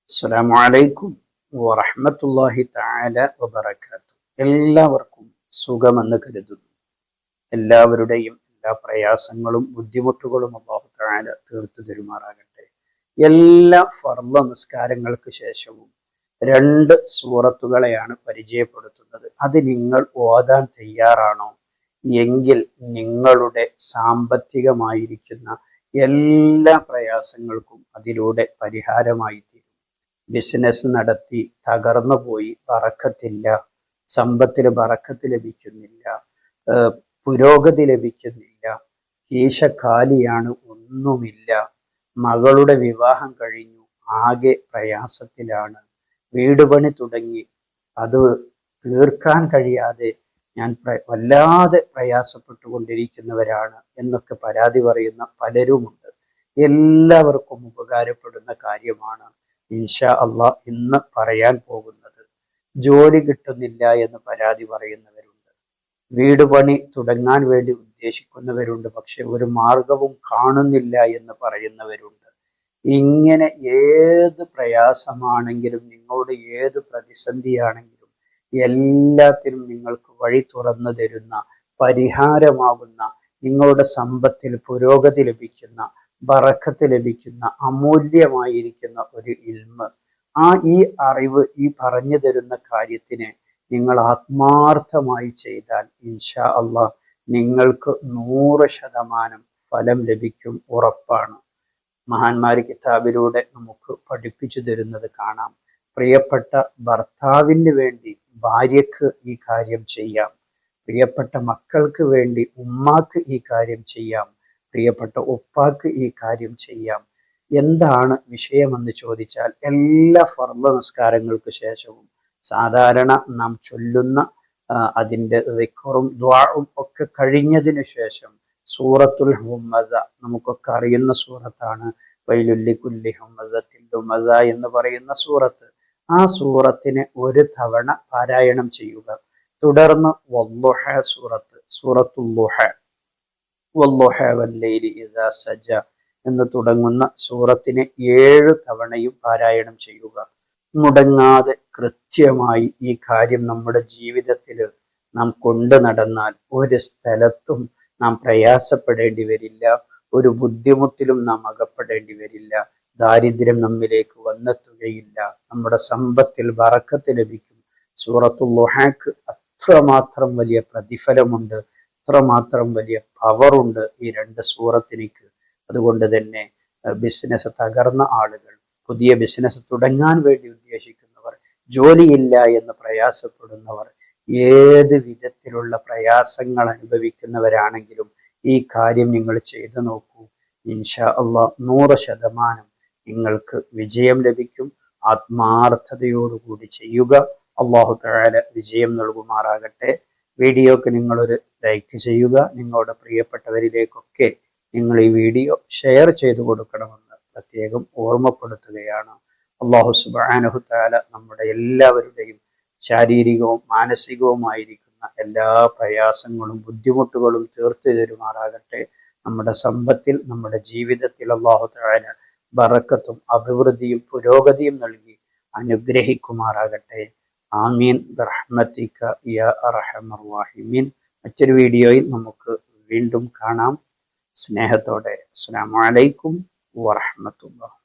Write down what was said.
അസ്സലാമു അലൈക്കും വറഹ്മത്തുള്ളാഹി തആല വബറകാതുഹു. എല്ലാവർക്കും സുഖമെന്ന് കരുതുന്നു. എല്ലാവരുടെയും എല്ലാ പ്രയാസങ്ങളും ബുദ്ധിമുട്ടുകളും അല്ലാഹു തആല തീർത്തു തരുമാറാകട്ടെ. എല്ലാ ഫർള് നിസ്കാരങ്ങൾക്ക് ശേഷവും 2 സൂറത്തുകളെയാണ് പരിചയപ്പെടുത്തുന്നത്. അത് നിങ്ങൾ ഓതാൻ തയ്യാറാണോ എങ്കിൽ നിങ്ങളുടെ സാമ്പത്തികമായിരിക്കുന്ന എല്ലാ പ്രയാസങ്ങൾക്കും അതിലൂടെ പരിഹാരമായി തീരും. ബിസിനസ് നടത്തി തകർന്നു പോയി, ബറക്കത്തില്ല, സമ്പത്തിൽ ബറക്കത്ത് ലഭിക്കുന്നില്ല, പുരോഗതി ലഭിക്കുന്നില്ല, കീശ കാലിയാണ്, ഒന്നുമില്ല, മകളുടെ വിവാഹം കഴിഞ്ഞു, ആകെ പ്രയാസത്തിലാണ്, വീട് പണി തുടങ്ങി അത് തീർക്കാൻ കഴിയാതെ ഞാൻ വല്ലാതെ പ്രയാസപ്പെട്ടുകൊണ്ടിരിക്കുന്നവരാണ് എന്നൊക്കെ പരാതി പറയുന്ന പലരുമുണ്ട്. എല്ലാവർക്കും ഉപകാരപ്പെടുന്ന കാര്യമാണ് ഇൻഷാ അള്ളാഹ് ഇന്ന് പറയാൻ പോകുന്നത്. ജോലി കിട്ടുന്നില്ല എന്ന് പരാതി പറയുന്നവരുണ്ട്, വീട് പണി തുടങ്ങാൻ വേണ്ടി ഉദ്ദേശിക്കുന്നവരുണ്ട്, പക്ഷെ ഒരു മാർഗവും കാണുന്നില്ല എന്ന് പറയുന്നവരുണ്ട്. ഇങ്ങനെ ഏത് പ്രയാസമാണെങ്കിലും നിങ്ങളുടെ ഏത് പ്രതിസന്ധിയാണെങ്കിലും എല്ലാത്തിനും നിങ്ങൾക്ക് വഴി തുറന്നു തരുന്ന, പരിഹാരമാകുന്ന, നിങ്ങളുടെ സമ്പത്തിൽ പുരോഗതി ലഭിക്കുന്ന, ബറക്കത്ത് ലഭിക്കുന്ന, അമൂല്യമായിരിക്കുന്ന ഒരു ഇൽമ്, ഈ അറിവ്, ഈ പറഞ്ഞു തരുന്ന കാര്യത്തിന് നിങ്ങൾ ആത്മാർത്ഥമായി ചെയ്താൽ ഇൻഷാ അള്ളാഹ് നിങ്ങൾക്ക് 100% ഫലം ലഭിക്കും, ഉറപ്പാണ്. മഹാന്മാര് കിതാബിലൂടെ നമുക്ക് പഠിപ്പിച്ചു തരുന്നത് കാണാം. പ്രിയപ്പെട്ട ഭർത്താവിന് വേണ്ടി ഭാര്യക്ക് ഈ കാര്യം ചെയ്യാം, പ്രിയപ്പെട്ട മക്കൾക്ക് വേണ്ടി ഉമ്മാക്ക് ഈ കാര്യം ചെയ്യാം, പ്രിയപ്പെട്ട ഉപ്പാക്ക് ഈ കാര്യം ചെയ്യാം. എന്താണ് വിഷയമെന്ന് ചോദിച്ചാൽ, എല്ലാ ഫർള് നിസ്കാരങ്ങൾക്ക് ശേഷവും സാധാരണ നാം ചൊല്ലുന്ന അതിൻ്റെ ദിക്റും ദുആഉം ഒക്കെ കഴിഞ്ഞതിന് ശേഷം സൂറത്തുൽ ഹുമസ, നമുക്കൊക്കെ അറിയുന്ന സൂറത്താണ്, വൈലുല്ലി കുല്ലി ഹുമസത്തിൽ ലുമസ എന്ന് പറയുന്ന സൂറത്ത്. ആ സൂറത്തിനെ ഒരു തവണ പാരായണം ചെയ്യുക. തുടർന്ന് വദ്ദുഹ സൂറത്ത്, സൂറത്തുൽ ദുഹ, വദ്ദുഹ വല്ലൈലി ഇദാ സജ എന്ന് തുടങ്ങുന്ന സൂറത്തിനെ 7 തവണയും പാരായണം ചെയ്യുക. മുടങ്ങാതെ കൃത്യമായി ഈ കാര്യം നമ്മുടെ ജീവിതത്തിൽ നാം കൊണ്ടു നടന്നാൽ ഒരു സ്ഥലത്തും നാം പ്രയാസപ്പെടേണ്ടി വരില്ല, ഒരു ബുദ്ധിമുട്ടിലും നാം അകപ്പെടേണ്ടി വരില്ല, ദാരിദ്ര്യം നമ്മിലേക്ക് വന്നെത്തുകയില്ല, നമ്മുടെ സമ്പത്തിൽ ബറക്കത്ത് ലഭിക്കും. സൂറത്തുൽ ദുഹാക്ക് അത്രമാത്രം വലിയ പ്രതിഫലമുണ്ട്, അത്രമാത്രം വലിയ പവറുണ്ട് ഈ 2 സൂറത്തിനിക്ക്. അതുകൊണ്ട് തന്നെ ബിസിനസ് തകർന്ന ആളുകൾ, പുതിയ ബിസിനസ് തുടങ്ങാൻ വേണ്ടി ഉദ്ദേശിക്കുന്നവർ, ജോലിയില്ല എന്ന് പ്രയാസപ്പെടുന്നവർ, ഏത് വിധത്തിലുള്ള പ്രയാസങ്ങൾ അനുഭവിക്കുന്നവരാണെങ്കിലും ഈ കാര്യം നിങ്ങൾ ചെയ്തു നോക്കൂ. ഇൻഷാ അള്ളാഹ് 100% നിങ്ങൾക്ക് വിജയം ലഭിക്കും. ആത്മാർത്ഥതയോടുകൂടി ചെയ്യുക. അല്ലാഹു തആല വിജയം നൽകുമാറാകട്ടെ. വീഡിയോക്ക് നിങ്ങളൊരു ലൈക്ക് ചെയ്യുക. നിങ്ങളുടെ പ്രിയപ്പെട്ടവരിലേക്കൊക്കെ നിങ്ങൾ ഈ വീഡിയോ ഷെയർ ചെയ്തു കൊടുക്കണമെന്ന് പ്രത്യേകം ഓർമ്മപ്പെടുത്തുകയാണ്. അല്ലാഹു സുബ്ഹാനഹു തആല നമ്മുടെ എല്ലാവരുടെയും ശാരീരികവും മാനസികവുമായിരിക്കുന്ന എല്ലാ പ്രയാസങ്ങളും ബുദ്ധിമുട്ടുകളും തീർത്തു തരുമാറാകട്ടെ. നമ്മുടെ സമ്പത്തിൽ, നമ്മുടെ ജീവിതത്തിൽ അല്ലാഹു തആല ബറക്കത്തും അഭിവൃദ്ധിയും പുരോഗതിയും നൽകി അനുഗ്രഹിക്കുമാറാകട്ടെ. ആമീൻ ബിറഹ്മതിക യാ അർഹമർ റഹീമീൻ. മറ്റൊരു വീഡിയോയിൽ നമുക്ക് വീണ്ടും കാണാം. സ്നേഹത്തോടെ. അസ്സലാമു അലൈക്കും വറഹ്മത്തുള്ളാഹി.